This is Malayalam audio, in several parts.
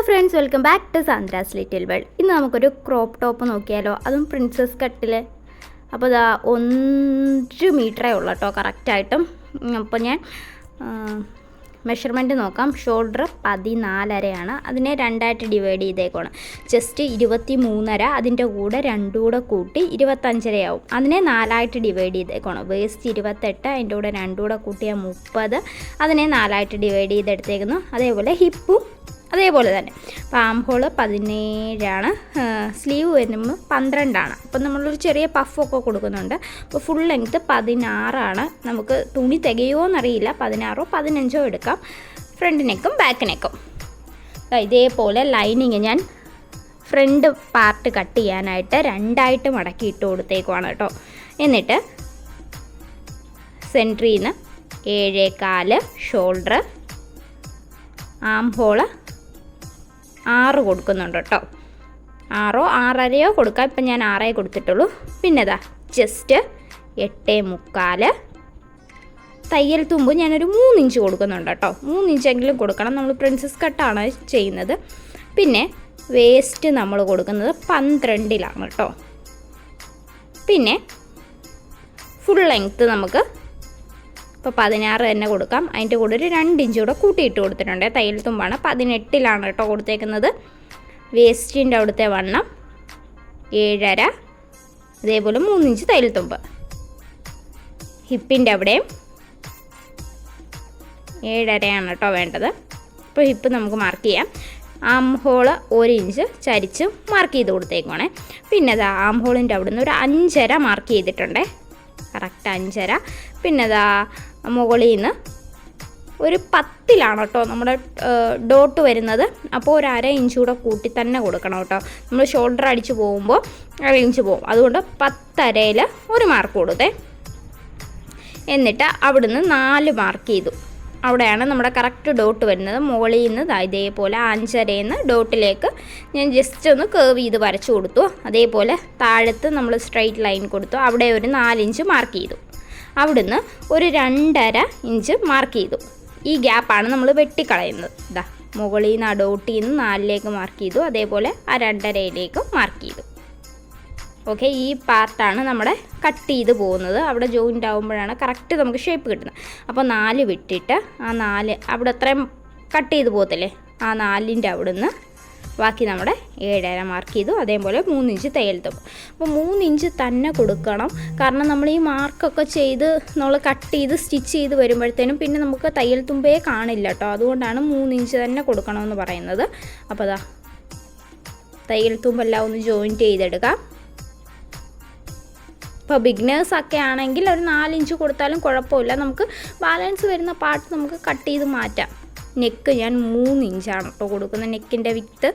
Friends, welcome back to Sandra's little world. ഇന്ന് നമുക്കൊരു ക്രോപ്പ് ടോപ്പ് നോക്കിയാലോ, അതും പ്രിൻസസ് കട്ടിൽ. അപ്പോൾ ഇതാ 1 മീറ്ററേ ഉള്ളൂ കേട്ടോ കറക്റ്റായിട്ടും. അപ്പോൾ ഞാൻ മെഷർമെൻറ്റ് നോക്കാം. ഷോൾഡർ 14.5 അതിനെ 2ആയിട്ട് ഡിവൈഡ് ചെയ്തേക്കണം. ചെസ്റ്റ് 23.5, അതിൻ്റെ കൂടെ 2 കൂടെ കൂട്ടി 25.5 ആവും. അതിനെ 4ആയിട്ട് ഡിവൈഡ് ചെയ്തേക്കണം. വേസ്റ്റ് 28, അതിൻ്റെ കൂടെ 2 കൂടെ കൂട്ടിയാൽ 30, അതിനെ 4ആയിട്ട് ഡിവൈഡ് ചെയ്തെടുത്തേക്കുന്നു. അതേപോലെ ഹിപ്പും അതേപോലെ തന്നെ. അപ്പോൾ ആം ഹോൾ 17, സ്ലീവ് വരുമ്പോൾ 12. അപ്പോൾ നമ്മളൊരു ചെറിയ പഫൊക്കെ കൊടുക്കുന്നുണ്ട്. അപ്പോൾ ഫുൾ ലെങ്ത്ത് 16. നമുക്ക് തുണി തികയുമോ എന്നറിയില്ല, 16ഓ 15ഓ എടുക്കാം. ഫ്രണ്ട് നെക്കും ബാക്ക് നെക്കും ഇതേപോലെ ലൈനിങ് ഞാൻ ഫ്രണ്ട് പാർട്ട് കട്ട് ചെയ്യാനായിട്ട് 2ആയിട്ട് മടക്കി ഇട്ട് കൊടുത്തേക്കുവാണ് കേട്ടോ. എന്നിട്ട് സെൻട്രിൽ നിന്ന് 7.25 ഷോൾഡർ, ആം ഹോള് 6 കൊടുക്കുന്നുണ്ട് കേട്ടോ. 6ഓ 6.5ഓ കൊടുക്കാം. ഇപ്പം ഞാൻ 6 കൊടുത്തിട്ടുള്ളൂ. പിന്നെ ഇതാ ചെസ്റ്റ് 8.25. തയ്യൽ തുമ്പ് ഞാനൊരു 3 ഇഞ്ച് കൊടുക്കുന്നുണ്ട് കേട്ടോ. 3 ഇഞ്ചെങ്കിലും കൊടുക്കണം. നമ്മൾ പ്രിൻസസ് കട്ടാണ് ചെയ്യുന്നത്. പിന്നെ വേസ്റ്റ് നമ്മൾ കൊടുക്കുന്നത് 12 കേട്ടോ. പിന്നെ ഫുൾ ലെങ്ത്ത് നമുക്ക് ഇപ്പോൾ 16 തന്നെ കൊടുക്കാം. അതിൻ്റെ കൂടെ ഒരു 2 ഇഞ്ച് കൂടെ കൂട്ടിയിട്ട് കൊടുത്തിട്ടുണ്ട്. തയ്യൽ തുമ്പാണ് 18 കേട്ടോ കൊടുത്തേക്കുന്നത്. വേസ്റ്റിൻ്റെ അവിടുത്തെ വണ്ണം 7.5, അതേപോലെ 3 ഇഞ്ച് തയ്യൽ തുമ്പ്. ഹിപ്പിൻ്റെ അവിടെയും 7.5 കേട്ടോ വേണ്ടത്. ഇപ്പോൾ ഹിപ്പ് നമുക്ക് മാർക്ക് ചെയ്യാം. ആം ഹോള് 1 ഇഞ്ച് ചരിച്ച് മാർക്ക് ചെയ്ത് കൊടുത്തേക്കുവാണേ. പിന്നെ അതാ ആം ഹോളിൻ്റെ അവിടെ നിന്ന് ഒരു 5.5 മാർക്ക് ചെയ്തിട്ടുണ്ടേ, കറക്റ്റ് 5.5. പിന്നെ അതാ മുകളിൽ നിന്ന് ഒരു 10 കേട്ടോ നമ്മുടെ ഡോട്ട് വരുന്നത്. അപ്പോൾ ഒരു 1/2 ഇഞ്ച് കൂടെ കൂട്ടി തന്നെ കൊടുക്കണം കേട്ടോ. നമ്മൾ ഷോൾഡർ അടിച്ച് പോകുമ്പോൾ 1/2 ഇഞ്ച് പോകും. അതുകൊണ്ട് 10.5 ഒരു മാർക്ക് കൊടുത്തേ. എന്നിട്ട് അവിടുന്ന് 4 മാർക്ക് ചെയ്തു. അവിടെയാണ് നമ്മുടെ കറക്റ്റ് ഡോട്ട് വരുന്നത്. മുകളിൽ നിന്ന് ഇതേപോലെ 5.5 ഡോട്ടിലേക്ക് ഞാൻ ജസ്റ്റ് ഒന്ന് കേർവ് ചെയ്ത് വരച്ചു കൊടുത്തു. അതേപോലെ താഴത്ത് നമ്മൾ സ്ട്രൈറ്റ് ലൈൻ കൊടുത്തു. അവിടെ ഒരു 4 ഇഞ്ച് മാർക്ക് ചെയ്തു. അവിടുന്ന് ഒരു 2.5 ഇഞ്ച് മാർക്ക് ചെയ്തു. ഈ ഗ്യാപ്പാണ് നമ്മൾ വെട്ടിക്കളയുന്നത്. ഇതാ മുകളിൽ നിന്ന് ആ ഡോട്ടിൽ നിന്ന് 4ലേക്ക് മാർക്ക് ചെയ്തു. അതേപോലെ ആ 2.5 മാർക്ക് ചെയ്തു. ഓക്കെ, ഈ പാർട്ടാണ് നമ്മുടെ കട്ട് ചെയ്ത് പോകുന്നത്. അവിടെ ജോയിൻ്റ് ആകുമ്പോഴാണ് കറക്റ്റ് നമുക്ക് ഷേപ്പ് കിട്ടുന്നത്. അപ്പോൾ 4 വിട്ടിട്ട് ആ 4 അവിടെ അത്രയും കട്ട് ചെയ്ത് പോകത്തില്ലേ, ആ 4ൻ്റെ അവിടുന്ന് ബാക്കി നമ്മുടെ 7.5 മാർക്ക് ചെയ്തു. അതേപോലെ 3 ഇഞ്ച് തയ്യൽ തുമ്പ്. അപ്പോൾ 3 ഇഞ്ച് തന്നെ കൊടുക്കണം. കാരണം നമ്മൾ ഈ മാർക്കൊക്കെ ചെയ്ത് നമ്മൾ കട്ട് ചെയ്ത് സ്റ്റിച്ച് ചെയ്ത് വരുമ്പോഴത്തേനും പിന്നെ നമുക്ക് തയ്യൽ തുമ്പേ കാണില്ല കേട്ടോ. അതുകൊണ്ടാണ് 3 ഇഞ്ച് തന്നെ കൊടുക്കണമെന്ന് പറയുന്നത്. അപ്പോൾ അതാ തയ്യൽ തുമ്പെല്ലാം ഒന്ന് ജോയിൻറ്റ് ചെയ്തെടുക്കാം. ഇപ്പോൾ ബിഗിനേഴ്സൊക്കെ ആണെങ്കിൽ ഒരു 4 ഇഞ്ച് കൊടുത്താലും കുഴപ്പമില്ല. നമുക്ക് ബാലൻസ് വരുന്ന പാർട്ട് നമുക്ക് കട്ട് ചെയ്ത് മാറ്റാം. നെക്ക് ഞാൻ 3 ഇഞ്ചാണ് കേട്ടോ കൊടുക്കുന്നത്. നെക്കിൻ്റെ വിത്ത്,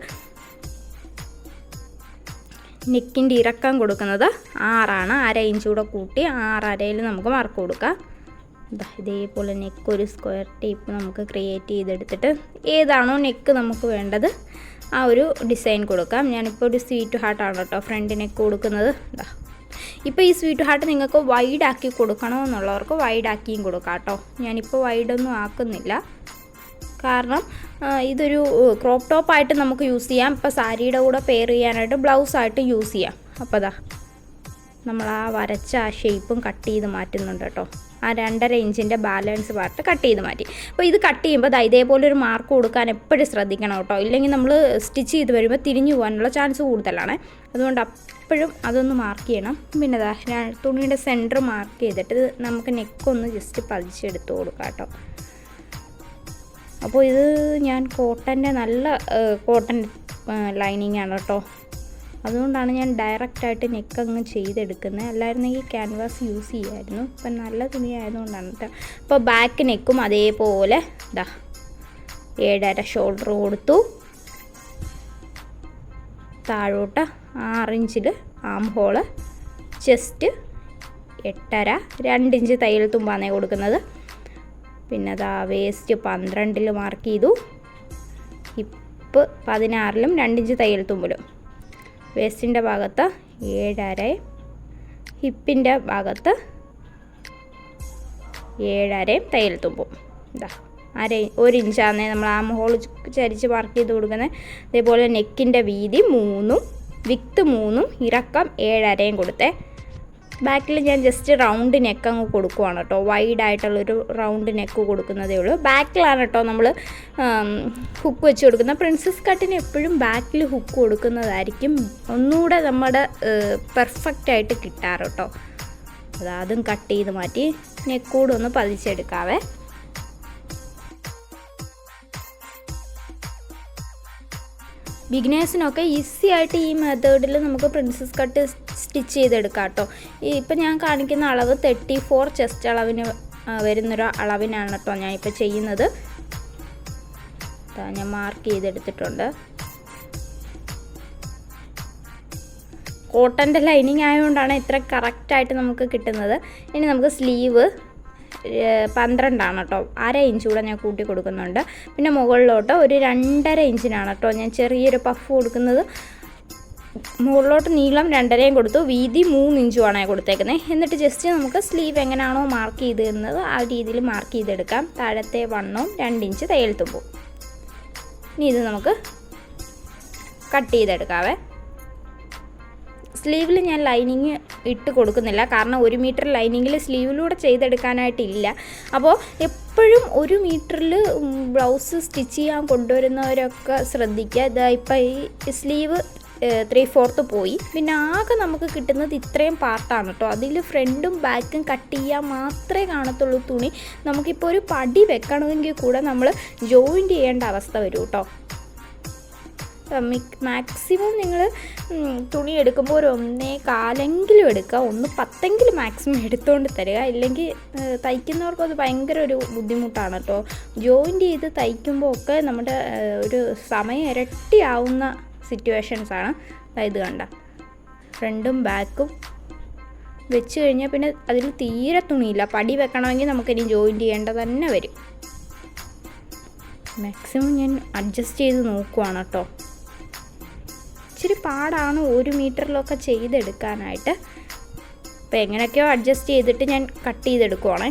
നെക്കിൻ്റെ ഇറക്കം കൊടുക്കുന്നത് 6. 1/2 ഇഞ്ച് കൂടെ കൂട്ടി 6.5 നമുക്ക് മാർക്ക് കൊടുക്കാം. ഇതേപോലെ നെക്ക് ഒരു സ്ക്വയർ ടേപ്പ് നമുക്ക് ക്രിയേറ്റ് ചെയ്തെടുത്തിട്ട് ഏതാണോ നെക്ക് നമുക്ക് വേണ്ടത് ആ ഒരു ഡിസൈൻ കൊടുക്കാം. ഞാനിപ്പോൾ ഒരു സ്വീറ്റ് ഹാർട്ടാണ് കേട്ടോ ഫ്രണ്ട് നെക്ക് കൊടുക്കുന്നത്. ഇപ്പോൾ ഈ സ്വീറ്റ് ഹാർട്ട് നിങ്ങൾക്ക് വൈഡാക്കി കൊടുക്കണമെന്നുള്ളവർക്ക് വൈഡാക്കിയും കൊടുക്കാം കേട്ടോ. ഞാനിപ്പോൾ വൈഡൊന്നും ആക്കുന്നില്ല, കാരണം ഇതൊരു ക്രോപ്പ് ടോപ്പായിട്ട് നമുക്ക് യൂസ് ചെയ്യാം. ഇപ്പോൾ സാരിയുടെ കൂടെ പെയർ ചെയ്യാനായിട്ട് ബ്ലൗസായിട്ട് യൂസ് ചെയ്യാം. അപ്പോൾ അതാ നമ്മൾ ആ വരച്ച ആ ഷേപ്പും കട്ട് ചെയ്ത് മാറ്റുന്നുണ്ട് കേട്ടോ. ആ 2.5 ഇഞ്ചിൻ്റെ ബാലൻസ് പാർട്ട് കട്ട് ചെയ്ത് മാറ്റി. അപ്പോൾ ഇത് കട്ട് ചെയ്യുമ്പോൾ ഇതേപോലെ ഒരു മാർക്ക് കൊടുക്കാൻ എപ്പോഴും ശ്രദ്ധിക്കണം കേട്ടോ. ഇല്ലെങ്കിൽ നമ്മൾ സ്റ്റിച്ച് ചെയ്ത് വരുമ്പോൾ തിരിഞ്ഞു പോകാനുള്ള ചാൻസ് കൂടുതലാണ്. അതുകൊണ്ട് എപ്പോഴും അതൊന്ന് മാർക്ക് ചെയ്യണം. പിന്നെ തുണിയുടെ സെൻറ്റർ മാർക്ക് ചെയ്തിട്ട് നമുക്ക് നെക്കൊന്ന് ജസ്റ്റ് പതിച്ചെടുത്ത് കൊടുക്കാം കേട്ടോ. അപ്പോൾ ഇത് ഞാൻ കോട്ടൻ്റെ നല്ല കോട്ടൺ ലൈനിങ് ആണ് കേട്ടോ. അതുകൊണ്ടാണ് ഞാൻ ഡയറക്റ്റായിട്ട് നെക്കങ്ങ് ചെയ്തെടുക്കുന്നത്. അല്ലായിരുന്നെങ്കിൽ ക്യാൻവാസ് യൂസ് ചെയ്യുമായിരുന്നു. ഇപ്പം നല്ല തുണി ആയതുകൊണ്ടാണ് കേട്ടോ. അപ്പോൾ ബാക്ക് നെക്കും അതേപോലെ 7.5 ഷോൾഡർ കൊടുത്തു. താഴോട്ട് 6 ഇഞ്ചിൽ ആം ഹോള്, ചെസ്റ്റ് 8.5, 2 ഇഞ്ച് തയ്യൽ തുമ്പാണ് കൊടുക്കുന്നത്. പിന്നെ വേസ്റ്റ് 12 മാർക്ക് ചെയ്തു. ഹിപ്പ് 16 2 ഇഞ്ച് തയ്യൽ തുമ്പിലും. വേസ്റ്റിൻ്റെ ഭാഗത്ത് 7.5, ഹിപ്പിൻ്റെ ഭാഗത്ത് 7.5 തയ്യൽ തുമ്പും. 1 ഇഞ്ചാണ് നമ്മൾ ആം ഹോൾ ചരിച്ച് മാർക്ക് ചെയ്ത് കൊടുക്കുന്നത്. അതേപോലെ നെക്കിൻ്റെ വീതി 3, വിക്ത് 3, ഇറക്കം 7.5 കൊടുത്തേ. ബാക്കിൽ ഞാൻ ജസ്റ്റ് റൗണ്ട് നെക്ക് അങ്ങ് കൊടുക്കുവാണ് കേട്ടോ. വൈഡായിട്ടുള്ളൊരു റൗണ്ട് നെക്ക് കൊടുക്കുന്നതേ ഉള്ളൂ. ബാക്കിലാണ് കേട്ടോ നമ്മൾ ഹുക്ക് വെച്ച് കൊടുക്കുന്നത്. പ്രിൻസസ് കട്ടിന് എപ്പോഴും ബാക്കിൽ ഹുക്ക് കൊടുക്കുന്നതായിരിക്കും ഒന്നുകൂടെ നമ്മുടെ പെർഫെക്റ്റായിട്ട് കിട്ടാറ് കേട്ടോ. അതും കട്ട് ചെയ്ത് മാറ്റി നെക്കൂടെ ഒന്ന് പതിച്ചെടുക്കാവേ. ബിഗിനേഴ്സിനൊക്കെ ഈസി ആയിട്ട് ഈ മെത്തേഡിൽ നമുക്ക് പ്രിൻസസ് കട്ട് സ്റ്റിച്ച് ചെയ്തെടുക്കാം കേട്ടോ. ഇപ്പം ഞാൻ കാണിക്കുന്ന അളവ് 34 ചെസ്റ്റ് അളവിന് വരുന്നൊരു അളവിനാണ് കേട്ടോ ഞാനിപ്പോൾ ചെയ്യുന്നത്. ഞാൻ മാർക്ക് ചെയ്തെടുത്തിട്ടുണ്ട്. കോട്ടൻ്റെ ലൈനിങ് ആയതുകൊണ്ടാണ് ഇത്ര കറക്റ്റായിട്ട് നമുക്ക് കിട്ടുന്നത്. ഇനി നമുക്ക് സ്ലീവ് 12 ആണ് കേട്ടോ. 1/2 ഇഞ്ച് കൂടെ ഞാൻ കൂട്ടി കൊടുക്കുന്നുണ്ട്. പിന്നെ മുകളിലോട്ട് ഒരു 2.5 ഇഞ്ചിനാണ് കേട്ടോ ഞാൻ ചെറിയൊരു പഫ് കൊടുക്കുന്നത്. മുകളിലോട്ട് നീളം 2.5 കൊടുത്തു, വീതി 3 ഇഞ്ചുമാണ് കൊടുത്തേക്കുന്നത്. എന്നിട്ട് ജസ്റ്റ് നമുക്ക് സ്ലീവ് എങ്ങനെയാണോ മാർക്ക് ചെയ്തിരുന്നത് ആ രീതിയിൽ മാർക്ക് ചെയ്തെടുക്കാം. താഴത്തെ വണ്ണവും 2 ഇഞ്ച് തയ്യൽ തുമ്പും. ഇനി ഇത് നമുക്ക് കട്ട് ചെയ്തെടുക്കാവേ. സ്ലീവിൽ ഞാൻ ലൈനിങ് ഇട്ട് കൊടുക്കുന്നില്ല, കാരണം 1 മീറ്റർ ലൈനിങ്ങിൽ സ്ലീവിലൂടെ ചെയ്തെടുക്കാനായിട്ടില്ല. അപ്പോൾ എപ്പോഴും 1 മീറ്ററിൽ ബ്ലൗസ് സ്റ്റിച്ച് ചെയ്യാൻ കൊണ്ടുവരുന്നവരൊക്കെ ശ്രദ്ധിക്കുക. ഇതാ ഇപ്പോൾ ഈ സ്ലീവ് 3/4 പോയി. പിന്നെ ആകെ നമുക്ക് കിട്ടുന്നത് ഇത്രയും പാർട്ടാണ് കേട്ടോ. അതിൽ ഫ്രണ്ടും ബാക്കും കട്ട് ചെയ്യാൻ മാത്രമേ കാണത്തുള്ളൂ തുണി. നമുക്കിപ്പോൾ ഒരു പടി വെക്കണമെങ്കിൽ കൂടെ നമ്മൾ ജോയിൻറ്റ് ചെയ്യേണ്ട അവസ്ഥ വരും കേട്ടോ. മാക്സിമം നിങ്ങൾ തുണി എടുക്കുമ്പോൾ ഒരു 1.25 എടുക്കുക, 1.10 മാക്സിമം എടുത്തുകൊണ്ട് തരിക. ഇല്ലെങ്കിൽ തയ്ക്കുന്നവർക്ക് അത് ഭയങ്കര ഒരു ബുദ്ധിമുട്ടാണ് കേട്ടോ. ജോയിൻറ്റ് ചെയ്ത് തയ്ക്കുമ്പോൾ ഒക്കെ നമ്മുടെ ഒരു സമയം ഇരട്ടിയാവുന്ന സിറ്റുവേഷൻസാണ്. ഇത് കണ്ട ഫ്രണ്ടും ബാക്കും വെച്ച് കഴിഞ്ഞാൽ പിന്നെ അതിൽ തീരെ തുണിയില്ല. പടി വെക്കണമെങ്കിൽ നമുക്കിനി ജോയിൻറ്റ് ചെയ്യേണ്ടത് തന്നെ വരും. മാക്സിമം ഞാൻ അഡ്ജസ്റ്റ് ചെയ്ത് നോക്കുവാണ് കേട്ടോ. ഇച്ചിരി പാടാണ് 1 മീറ്ററിലൊക്കെ ചെയ്തെടുക്കാനായിട്ട്. അപ്പോൾ എങ്ങനെയൊക്കെയോ അഡ്ജസ്റ്റ് ചെയ്തിട്ട് ഞാൻ കട്ട് ചെയ്തെടുക്കുവാണേ.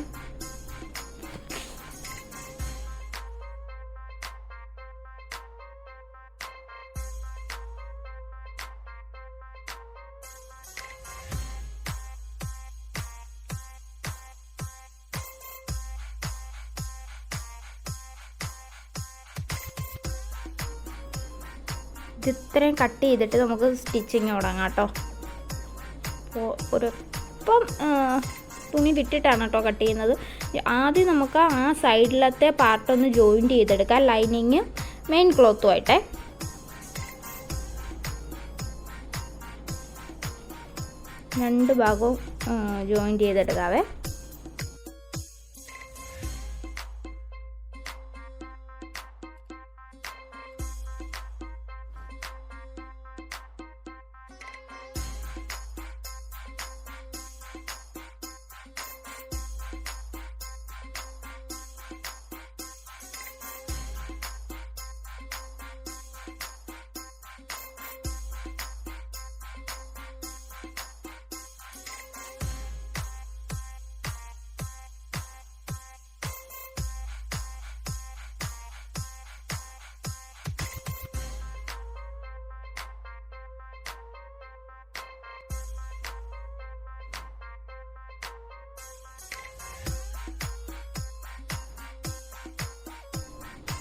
ഇത്രയും കട്ട് ചെയ്തിട്ട് നമുക്ക് സ്റ്റിച്ചിങ് തുടങ്ങാം കേട്ടോ. അപ്പോൾ ഇപ്പം തുണി വിട്ടിട്ടാണ് കേട്ടോ കട്ട് ചെയ്യുന്നത്. ആദ്യം നമുക്ക് ആ സൈഡിലത്തെ പാർട്ടൊന്ന് ജോയിൻറ്റ് ചെയ്തെടുക്കാം, ലൈനിങ് മെയിൻ ക്ലോത്തുമായിട്ടേ. രണ്ട് ഭാഗവും ജോയിൻറ്റ് ചെയ്തെടുക്കാവേ.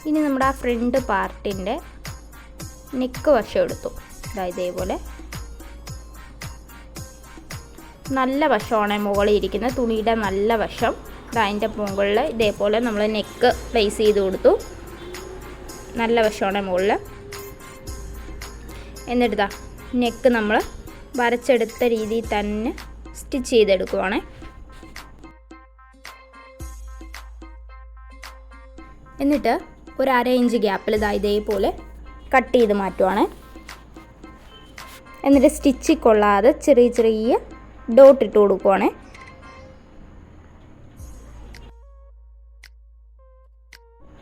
ഇനി നമ്മുടെ ആ ഫ്രണ്ട് പാർട്ടിൻ്റെ നെക്ക് വശം എടുത്തു. ഇതേപോലെ നല്ല വശമാണ് മുകളിൽ ഇരിക്കുന്ന തുണിയുടെ നല്ല വശം. അതിൻ്റെ മുകളിൽ ഇതേപോലെ നമ്മൾ നെക്ക് പ്ലേസ് ചെയ്ത് കൊടുത്തു. നല്ല വശമാണ് മുകളിൽ. എന്നിട്ട് നെക്ക് നമ്മൾ വരച്ചെടുത്ത രീതിയിൽ തന്നെ സ്റ്റിച്ച് ചെയ്തെടുക്കുവാണേ. എന്നിട്ട് ഒരു 1/2 ഇഞ്ച് ഗ്യാപ്പിൽ ഇതേപോലെ കട്ട് ചെയ്ത് മാറ്റുവാണ്. എന്നിട്ട് സ്റ്റിച്ചിൽ കൊള്ളാതെ ചെറിയ ചെറിയ ഡോട്ട് ഇട്ട് കൊടുക്കുവാണ്.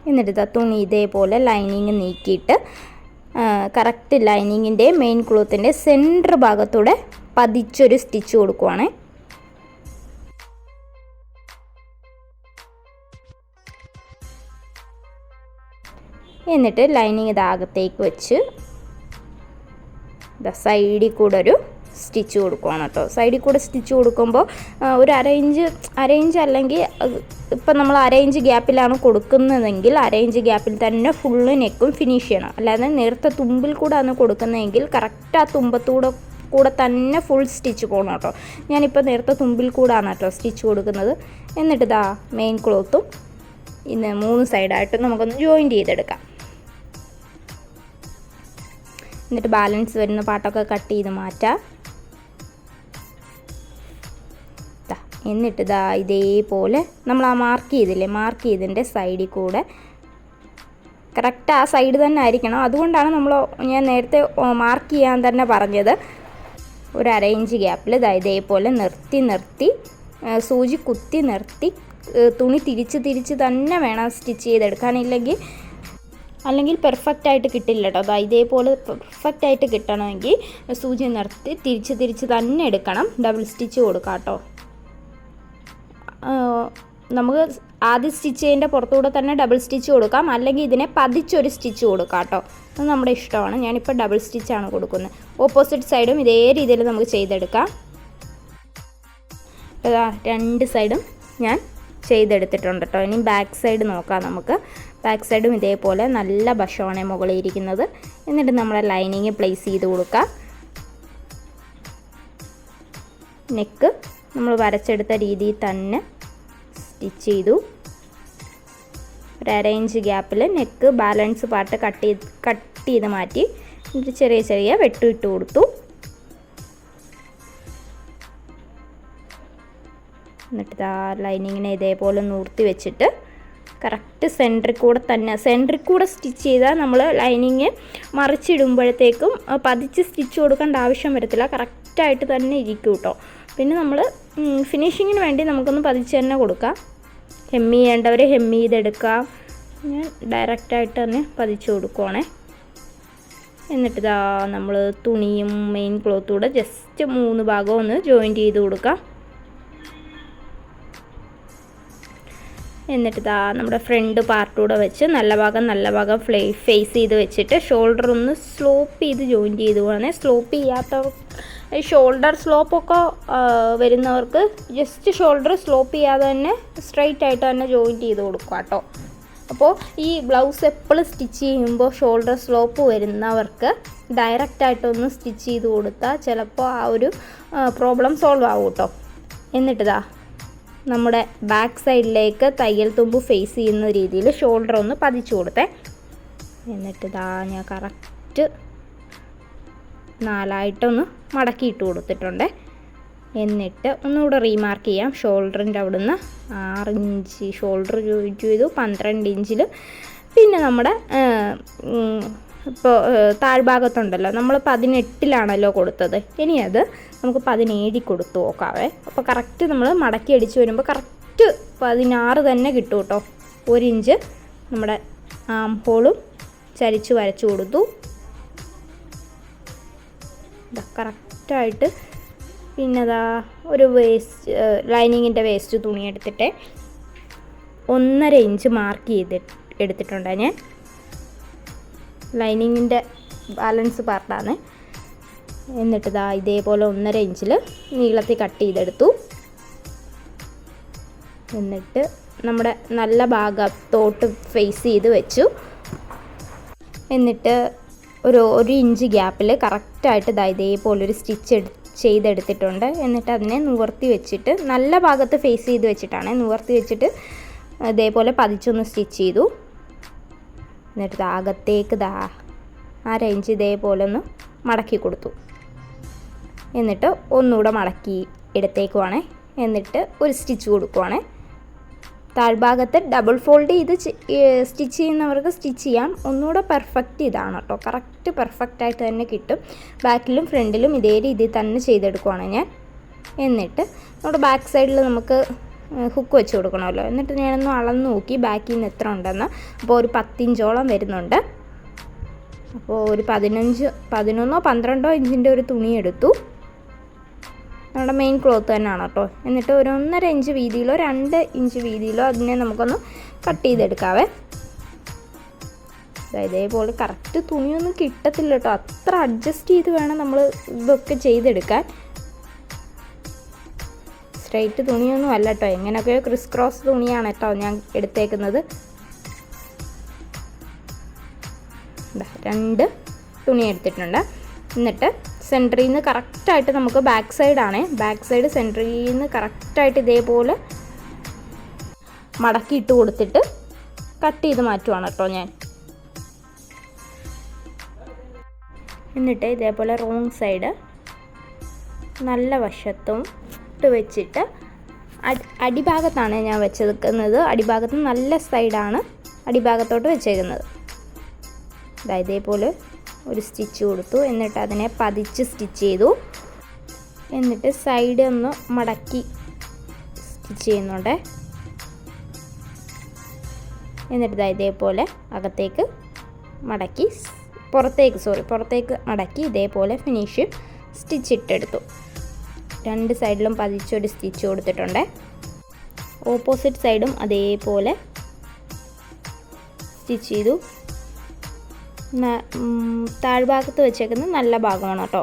എന്നിട്ട് തുണി ഇതേപോലെ ലൈനിങ് നീക്കിയിട്ട് കറക്റ്റ് ലൈനിങ്ങിൻ്റെ മെയിൻ ക്ലോത്തിൻ്റെ സെൻറ്റർ ഭാഗത്തൂടെ പതിച്ചൊരു സ്റ്റിച്ച് കൊടുക്കുവാണ്. എന്നിട്ട് ലൈനിങ് ഇതാകത്തേക്ക് വെച്ച് സൈഡിൽ കൂടെ ഒരു സ്റ്റിച്ച് കൊടുക്കുകയാണ് കേട്ടോ. സൈഡിൽ കൂടെ സ്റ്റിച്ച് കൊടുക്കുമ്പോൾ ഒരു അരയിഞ്ച് അല്ലെങ്കിൽ ഇപ്പം നമ്മൾ അരയിഞ്ച് ഗ്യാപ്പിലാണ് കൊടുക്കുന്നതെങ്കിൽ അരയിഞ്ച് ഗ്യാപ്പിൽ തന്നെ ഫുള്ള് നെക്കും ഫിനിഷ് ചെയ്യണം. അല്ലാതെ നേരത്തെ തുമ്പിൽ കൂടെ ആണ് കൊടുക്കുന്നതെങ്കിൽ കറക്റ്റ് ആ തുമ്പത്തൂടെ തന്നെ ഫുൾ സ്റ്റിച്ച് പോകണം കേട്ടോ. ഞാനിപ്പോൾ നേരത്തെ തുമ്പിൽ കൂടാണ് കേട്ടോ സ്റ്റിച്ച് കൊടുക്കുന്നത്. എന്നിട്ട് ഇതാ മെയിൻ ക്ലോത്തും ഇന്ന് 3 സൈഡായിട്ട് നമുക്കൊന്ന് ജോയിൻറ്റ് ചെയ്തെടുക്കാം. എന്നിട്ട് ബാലൻസ് വരുന്ന പാട്ടൊക്കെ കട്ട് ചെയ്ത് മാറ്റാം. എന്നിട്ട് ഇതാ ഇതേപോലെ നമ്മൾ ആ മാർക്ക് ചെയ്തതിൻ്റെ സൈഡിൽ കൂടെ കറക്റ്റ് ആ സൈഡ് തന്നെ ആയിരിക്കണം. അതുകൊണ്ടാണ് ഞാൻ നേരത്തെ മാർക്ക് ചെയ്യാൻ തന്നെ പറഞ്ഞത്. ഒരു അരയിഞ്ച് ഗ്യാപ്പിൽ ഇതേപോലെ നിർത്തി സൂചി കുത്തി നിർത്തി തുണി തിരിച്ച് തന്നെ വേണം സ്റ്റിച്ച് ചെയ്തെടുക്കാൻ. അല്ലെങ്കിൽ പെർഫെക്റ്റ് ആയിട്ട് കിട്ടില്ല കേട്ടോ. ഇതേപോലെ പെർഫെക്റ്റ് ആയിട്ട് കിട്ടണമെങ്കിൽ സൂചി നിർത്തി തിരിച്ച് തന്നെ എടുക്കണം. ഡബിൾ സ്റ്റിച്ച് കൊടുക്കാം കേട്ടോ. നമുക്ക് ആദ്യം സ്റ്റിച്ച് ചെയ്യുന്നതിൻ്റെ പുറത്തുകൂടെ തന്നെ ഡബിൾ സ്റ്റിച്ച് കൊടുക്കാം, അല്ലെങ്കിൽ ഇതിനെ പതിച്ചൊരു സ്റ്റിച്ച് കൊടുക്കാം കേട്ടോ. അത് നമ്മുടെ ഇഷ്ടമാണ്. ഞാനിപ്പോൾ ഡബിൾ സ്റ്റിച്ചാണ് കൊടുക്കുന്നത്. ഓപ്പോസിറ്റ് സൈഡും ഇതേ രീതിയിൽ നമുക്ക് ചെയ്തെടുക്കാം. 2 സൈഡും ഞാൻ ചെയ്തെടുത്തിട്ടുണ്ട് കേട്ടോ. ഇനി ബാക്ക് സൈഡ് നോക്കാം നമുക്ക്. ബാക്ക് സൈഡും ഇതേപോലെ നല്ല വശമാണ് മുകളിൽ ഇരിക്കുന്നത്. എന്നിട്ട് നമ്മുടെ ലൈനിങ് പ്ലേസ് ചെയ്ത് കൊടുക്കാം. നെക്ക് നമ്മൾ വരച്ചെടുത്ത രീതിയിൽ തന്നെ സ്റ്റിച്ച് ചെയ്തു. ഒരു അരയിഞ്ച് ഗ്യാപ്പിൽ നെക്ക് ബാലൻസ് പാർട്ട് കട്ട് ചെയ്ത് മാറ്റി എന്നിട്ട് ചെറിയ വെട്ടിട്ട് കൊടുത്തു. എന്നിട്ട് ലൈനിങ്ങിനെ ഇതേപോലെ നൂർത്തി വെച്ചിട്ട് കറക്റ്റ് സെൻറ്ററിൽ കൂടെ സ്റ്റിച്ച് ചെയ്താൽ നമ്മൾ ലൈനിങ് മറിച്ചിടുമ്പോഴത്തേക്കും പതിച്ച് സ്റ്റിച്ച് കൊടുക്കേണ്ട ആവശ്യം വരത്തില്ല. കറക്റ്റായിട്ട് തന്നെ ഇരിക്കും കേട്ടോ. പിന്നെ നമ്മൾ ഫിനിഷിങ്ങിന് വേണ്ടി നമുക്കൊന്ന് പതിച്ച് തന്നെ കൊടുക്കാം. ഹെമ്മി ചെയ്യേണ്ടവർ ഹെമ്മി ചെയ്തെടുക്കാം. ഞാൻ ഡയറക്റ്റായിട്ട് തന്നെ പതിച്ച് കൊടുക്കുവാണേ. എന്നിട്ട് നമ്മൾ തുണിയും മെയിൻ ക്ലോത്തൂടെ ജസ്റ്റ് 3 ഭാഗം ഒന്ന് ജോയിൻറ്റ് ചെയ്ത് കൊടുക്കാം. എന്നിട്ട് നമ്മുടെ ഫ്രണ്ട് പാർട്ടൂടെ വെച്ച് നല്ല ഭാഗം ഫേസ് ചെയ്ത് വെച്ചിട്ട് ഷോൾഡർ ഒന്ന് സ്ലോപ്പ് ചെയ്ത് ജോയിൻറ്റ് ചെയ്ത് പോകണേ. സ്ലോപ്പ് ചെയ്യാത്തവർ ഷോൾഡർ സ്ലോപ്പൊക്കെ വരുന്നവർക്ക് ജസ്റ്റ് ഷോൾഡർ സ്ലോപ്പ് ചെയ്യാതെ തന്നെ സ്ട്രൈറ്റ് ആയിട്ട് തന്നെ ജോയിൻറ്റ് ചെയ്ത് കൊടുക്കുക കേട്ടോ. അപ്പോൾ ഈ ബ്ലൗസ് എപ്പോഴും സ്റ്റിച്ച് ചെയ്യുമ്പോൾ ഷോൾഡർ സ്ലോപ്പ് വരുന്നവർക്ക് ഡയറക്റ്റായിട്ടൊന്ന് സ്റ്റിച്ച് ചെയ്ത് കൊടുത്താൽ ചിലപ്പോൾ ആ ഒരു പ്രോബ്ലം സോൾവ് ആവും കേട്ടോ. എന്നിട്ട് നമ്മുടെ ബാക്ക് സൈഡിലേക്ക് തയ്യൽ തുമ്പ് ഫേസ് ചെയ്യുന്ന രീതിയിൽ ഷോൾഡർ ഒന്ന് പതിച്ചു കൊടുത്തേ. എന്നിട്ട് ഞാൻ കറക്റ്റ് 4ആയിട്ടൊന്ന് മടക്കിയിട്ട് കൊടുത്തിട്ടുണ്ട്. എന്നിട്ട് ഒന്നുകൂടെ റീമാർക്ക് ചെയ്യാം. ഷോൾഡറിൻ്റെ അവിടെ നിന്ന് 6 ഇഞ്ച് ഷോൾഡർ ജോയിൻറ്റ് ചെയ്തു. 12 ഇഞ്ചിൽ പിന്നെ നമ്മുടെ ഇപ്പോൾ താഴ്ഭാഗത്തുണ്ടല്ലോ നമ്മൾ 18-ലാണല്ലോ കൊടുത്തത്. ഇനി അത് നമുക്ക് 17 കൊടുത്തു നോക്കാവേ. അപ്പോൾ കറക്റ്റ് നമ്മൾ മടക്കി അടിച്ച് വരുമ്പോൾ കറക്റ്റ് 16 തന്നെ കിട്ടും കേട്ടോ. 1 ഇഞ്ച് നമ്മുടെ ആം ഹോളും ചരിച്ച് വരച്ചു കൊടുത്തു. കറക്റ്റായിട്ട് പിന്നെ ഒരു ലൈനിങ്ങിൻ്റെ വേസ്റ്റ് തുണി എടുത്തിട്ട് 1.5 ഇഞ്ച് മാർക്ക് എടുത്തിട്ടുണ്ട് ഞാൻ. ലൈനിങ്ങിൻ്റെ ബാലൻസ് പാർട്ടാണ്. എന്നിട്ട് ഇതേപോലെ 1.5 ഇഞ്ചിൽ നീളത്തിൽ കട്ട് ചെയ്തെടുത്തു. എന്നിട്ട് നമ്മുടെ നല്ല ഭാഗത്തോട്ട് ഫേസ് ചെയ്ത് വെച്ചു. എന്നിട്ട് ഒരു 1 ഇഞ്ച് ഗ്യാപ്പിൽ കറക്റ്റായിട്ട് ഇതേപോലൊരു സ്റ്റിച്ച് ചെയ്തെടുത്തിട്ടുണ്ട്. എന്നിട്ട് അതിനെ നിവർത്തി വെച്ചിട്ട് നല്ല ഭാഗത്ത് ഫേസ് ചെയ്ത് വെച്ചിട്ടാണ് നിവർത്തി വെച്ചിട്ട് ഇതേപോലെ പതിച്ചൊന്ന് സ്റ്റിച്ച് ചെയ്തു. എന്നിട്ട് അകത്തേക്ക് 1/2 ഇഞ്ച് ഇതേപോലെ ഒന്ന് മടക്കി കൊടുത്തു. എന്നിട്ട് ഒന്നുകൂടെ മടക്കി എടുത്തേക്കുവാണേ. എന്നിട്ട് ഒരു സ്റ്റിച്ച് കൊടുക്കുവാണേ. താഴ്ഭാഗത്ത് ഡബിൾ ഫോൾഡ് ചെയ്ത് സ്റ്റിച്ച് ചെയ്യുന്നവർക്ക് സ്റ്റിച്ച് ചെയ്യാം. ഒന്നുകൂടെ പെർഫെക്റ്റ് ഇതാണ് കേട്ടോ. കറക്റ്റ് പെർഫെക്റ്റായിട്ട് തന്നെ കിട്ടും. ബാക്കിലും ഫ്രണ്ടിലും ഇതേ രീതിയിൽ തന്നെ ചെയ്തെടുക്കുവാണ് ഞാൻ. എന്നിട്ട് നമ്മുടെ ബാക്ക് സൈഡിൽ നമുക്ക് ഹുക്ക് വെച്ച് കൊടുക്കണമല്ലോ. എന്നിട്ട് ഞാനൊന്ന് അളന്ന് നോക്കി ബാക്കിൽ നിന്ന് എത്ര ഉണ്ടെന്ന്. അപ്പോൾ ഒരു 10 ഇഞ്ചോളം വരുന്നുണ്ട്. അപ്പോൾ ഒരു 11 12 ഇഞ്ചിൻ്റെ ഒരു തുണി എടുത്തു. നമ്മുടെ മെയിൻ ക്ലോത്ത് തന്നെയാണ് കേട്ടോ. എന്നിട്ട് ഒരു 1.5 ഇഞ്ച് വീതിയിലോ 2 ഇഞ്ച് വീതിയിലോ അതിനെ നമുക്കൊന്ന് കട്ട് ചെയ്തെടുക്കാവേ. ഇതേപോലെ കറക്റ്റ് തുണിയൊന്നും കിട്ടത്തില്ല കേട്ടോ, അത്ര അഡ്ജസ്റ്റ് ചെയ്ത് വേണം നമ്മൾ ഇതൊക്കെ ചെയ്തെടുക്കാൻ. സ്ട്രെയിറ്റ് തുണിയൊന്നും അല്ല കേട്ടോ, എങ്ങനെയൊക്കെയോ ക്രിസ് ക്രോസ് തുണിയാണ് കേട്ടോ ഞാൻ എടുത്തേക്കുന്നത്. 2 തുണി എടുത്തിട്ടുണ്ട്. എന്നിട്ട് സെൻറ്ററിൽ നിന്ന് കറക്റ്റായിട്ട് നമുക്ക് ബാക്ക് സൈഡ് സെൻറ്ററിൽ നിന്ന് കറക്റ്റായിട്ട് ഇതേപോലെ മടക്കി ഇട്ട് കൊടുത്തിട്ട് കട്ട് ചെയ്ത് മാറ്റുവാണ് കേട്ടോ ഞാൻ. എന്നിട്ട് ഇതേപോലെ റോങ് സൈഡ് നല്ല വശത്തും ഇട്ട് വെച്ചിട്ട് അടിഭാഗത്താണ് ഞാൻ വെച്ചെടുക്കുന്നത്. അടിഭാഗത്ത് നല്ല സൈഡാണ് അടിഭാഗത്തോട്ട് വെച്ചേക്കുന്നത്. ഇതേപോലെ ഒരു സ്റ്റിച്ച് കൊടുത്തു. എന്നിട്ട് അതിനെ പതിച്ച് സ്റ്റിച്ച് ചെയ്തു. എന്നിട്ട് സൈഡ് ഒന്ന് മടക്കി സ്റ്റിച്ച് ചെയ്യുന്നുണ്ട്. എന്നിട്ട് ഇതേപോലെ അകത്തേക്ക് മടക്കി പുറത്തേക്ക് മടക്കി ഇതേപോലെ ഫിനിഷ് സ്റ്റിച്ച് ഇട്ടെടുത്തു. 2 സൈഡിലും പതിച്ചൊരു സ്റ്റിച്ച് കൊടുത്തിട്ടുണ്ട്. ഓപ്പോസിറ്റ് സൈഡും അതേപോലെ സ്റ്റിച്ച് ചെയ്തു. താഴ്ഭാഗത്ത് വെച്ചേക്കുന്നത് നല്ല ഭാഗമാണ് കേട്ടോ.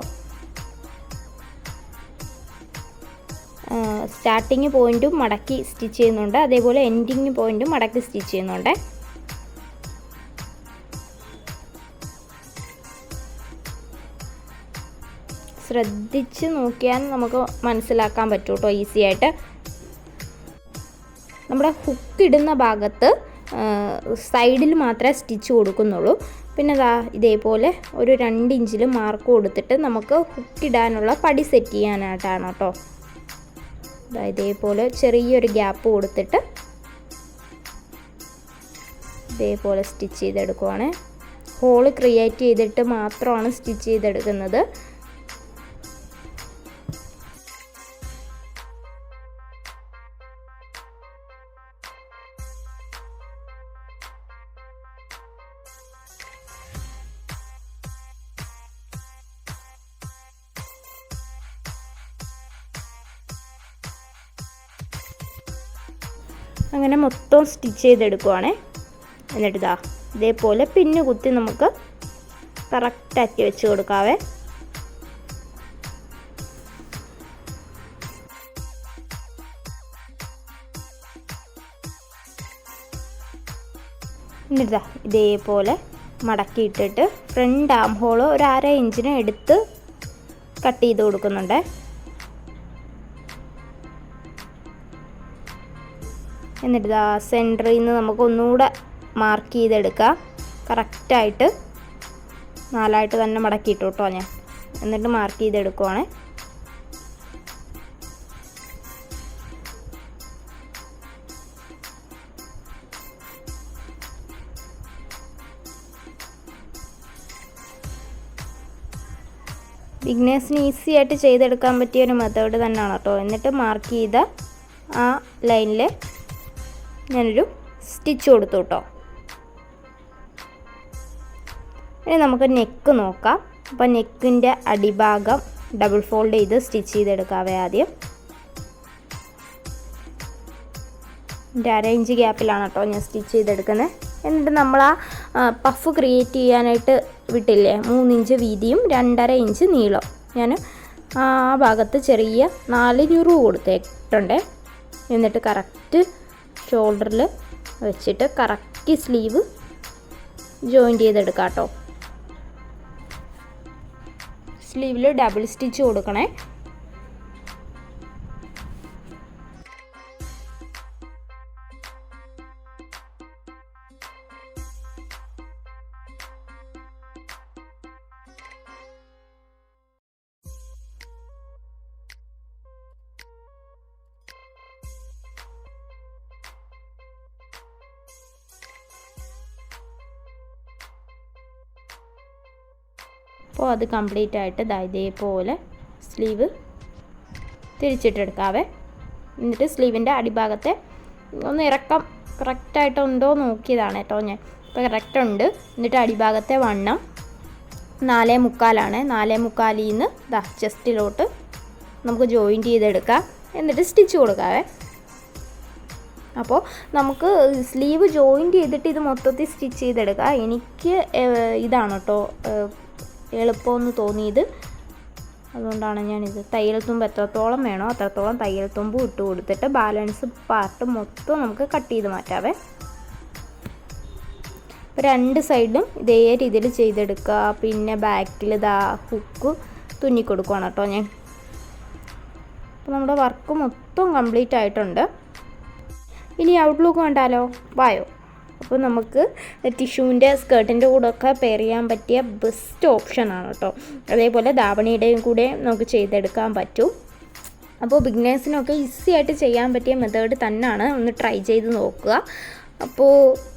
സ്റ്റാർട്ടിങ് പോയിൻറ്റും മടക്കി സ്റ്റിച്ച് ചെയ്യുന്നുണ്ട്, അതേപോലെ എൻഡിങ് പോയിൻറ്റും മടക്കി സ്റ്റിച്ച് ചെയ്യുന്നുണ്ട്. ശ്രദ്ധിച്ച് നോക്കിയാൽ നമുക്ക് മനസ്സിലാക്കാൻ പറ്റും കേട്ടോ, ഈസി ആയിട്ട്. നമ്മുടെ ഹുക്ക് ഇടുന്ന ഭാഗത്ത് സൈഡിൽ മാത്രമേ സ്റ്റിച്ച് കൊടുക്കുന്നുള്ളൂ. പിന്നെ ഇതേപോലെ ഒരു 2 ഇഞ്ചിൽ മാർക്ക് കൊടുത്തിട്ട് നമുക്ക് ഹുക്കിടാനുള്ള പടി സെറ്റ് ചെയ്യാനായിട്ടാണ് കേട്ടോ. ഇതേപോലെ ചെറിയൊരു ഗ്യാപ്പ് കൊടുത്തിട്ട് ഇതേപോലെ സ്റ്റിച്ച് ചെയ്തെടുക്കുവാണ്. ഹോൾ ക്രിയേറ്റ് ചെയ്തിട്ട് മാത്രമാണ് സ്റ്റിച്ച് ചെയ്തെടുക്കുന്നത്. അങ്ങനെ മൊത്തം സ്റ്റിച്ച് ചെയ്തെടുക്കുവാണ്. എന്നിട്ട് ഇതേപോലെ പിന്ന് കുത്തി നമുക്ക് കറക്റ്റാക്കി വെച്ച് കൊടുക്കാവേ. എന്നിട്ട് ഇതേപോലെ മടക്കിയിട്ടിട്ട് ഫ്രണ്ട് ആം ഹോള് ഒരു 1/2 ഇഞ്ചിന് എടുത്ത് കട്ട് ചെയ്ത് കൊടുക്കുന്നുണ്ട്. എന്നിട്ട് സെൻറ്ററിൽ നിന്ന് നമുക്ക് ഒന്നുകൂടെ മാർക്ക് ചെയ്തെടുക്കാം. കറക്റ്റായിട്ട് 4 തന്നെ മടക്കിയിട്ടു കേട്ടോ ഞാൻ. എന്നിട്ട് മാർക്ക് ചെയ്തെടുക്കുവാണ്. ബിഗിനേഴ്സിന് ഈസി ആയിട്ട് ചെയ്തെടുക്കാൻ പറ്റിയ ഒരു മെത്തേഡ് തന്നെയാണ് കേട്ടോ. എന്നിട്ട് മാർക്ക് ചെയ്ത ആ ലൈനിൽ ഞാനൊരു സ്റ്റിച്ച് കൊടുത്തു കേട്ടോ. ഇനി നമുക്ക് നെക്ക് നോക്കാം. അപ്പോൾ നെക്കിൻ്റെ അടിഭാഗം ഡബിൾ ഫോൾഡ് ചെയ്ത് സ്റ്റിച്ച് ചെയ്തെടുക്കാവേ ആദ്യം. 1/2 ഇഞ്ച് ഗ്യാപ്പിലാണ് കേട്ടോ ഞാൻ സ്റ്റിച്ച് ചെയ്തെടുക്കുന്നത്. എന്നിട്ട് നമ്മൾ ആ പഫ് ക്രിയേറ്റ് ചെയ്യാനായിട്ട് വിട്ടില്ലേ, 3 ഇഞ്ച് വീതിയും 2.5 ഇഞ്ച് നീളം, ഞാൻ ആ ഭാഗത്ത് ചെറിയ 4 ഞുറു കൊടുത്തിട്ടുണ്ട്. എന്നിട്ട് കറക്റ്റ് ഷോൾഡറിൽ വെച്ചിട്ട് കറക്റ്റ് സ്ലീവ് ജോയിൻറ്റ് ചെയ്തെടുക്കാം കേട്ടോ. സ്ലീവിൽ ഡബിൾ സ്റ്റിച്ച് കൊടുക്കണേ. അപ്പോൾ അത് കംപ്ലീറ്റ് ആയിട്ട് ഇതേപോലെ സ്ലീവ് തിരിച്ചിട്ടെടുക്കാവേ. എന്നിട്ട് സ്ലീവിൻ്റെ അടിഭാഗത്തെ ഒന്ന് ഇറക്കം കറക്റ്റായിട്ടുണ്ടോ നോക്കിയതാണ് കേട്ടോ ഞാൻ. ഇപ്പോൾ കറക്റ്റ് ഉണ്ട്. എന്നിട്ട് അടിഭാഗത്തെ വണ്ണം 4.25 4.25 നിന്ന് ചെസ്റ്റിലോട്ട് നമുക്ക് ജോയിൻറ്റ് ചെയ്തെടുക്കാം. എന്നിട്ട് സ്റ്റിച്ച് കൊടുക്കാവേ. അപ്പോൾ നമുക്ക് സ്ലീവ് ജോയിൻറ്റ് ചെയ്തിട്ട് ഇത് മൊത്തത്തിൽ സ്റ്റിച്ച് ചെയ്തെടുക്കാം. എനിക്ക് ഇതാണ് കേട്ടോ എളുപ്പമെന്ന് തോന്നിയത്, അതുകൊണ്ടാണ് ഞാനിത് തയ്യൽ തുമ്പ് എത്രത്തോളം വേണോ അത്രത്തോളം തയ്യൽ തുമ്പ് ഇട്ട് കൊടുത്തിട്ട് ബാലൻസ് പാർട്ട് മൊത്തം നമുക്ക് കട്ട് ചെയ്ത് മാറ്റാവേ. അപ്പോൾ 2 സൈഡും ഇതേ രീതിയിൽ ചെയ്തെടുക്കുക. പിന്നെ ബാക്കിൽ ഇതാ ഹുക്ക് തുന്നിക്കൊടുക്കുകയാണ് കേട്ടോ ഞാൻ. അപ്പോൾ നമ്മുടെ വർക്ക് മൊത്തം കംപ്ലീറ്റ് ആയിട്ടുണ്ട്. ഇനി ഔട്ട്ലുക്ക് കണ്ടാലോ, വായോ. അപ്പോൾ നമുക്ക് ടിഷ്യൂവിൻ്റെ സ്കേർട്ടിൻ്റെ കൂടെ ഒക്കെ പെയർ ചെയ്യാൻ പറ്റിയ ബെസ്റ്റ് ഓപ്ഷനാണ് കേട്ടോ. അതേപോലെ ധാവണിയുടെയും കൂടെ നമുക്ക് ചെയ്തെടുക്കാൻ പറ്റും. അപ്പോൾ ബിഗിനേഴ്സിനൊക്കെ ഈസി ആയിട്ട് ചെയ്യാൻ പറ്റിയ മെത്തേഡ് തന്നെയാണ്, ഒന്ന് ട്രൈ ചെയ്ത് നോക്കുക. അപ്പോൾ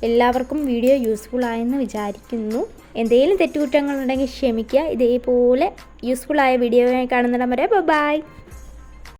എല്ലാവർക്കും വീഡിയോ യൂസ്ഫുൾ ആയെന്ന് വിചാരിക്കുന്നു. എന്തെങ്കിലും തെറ്റുകുറ്റങ്ങളുണ്ടെങ്കിൽ ക്ഷമിക്കുക. ഇതേപോലെ യൂസ്ഫുൾ ആയ വീഡിയോ കാണുന്നിടം വരെ ബൈ.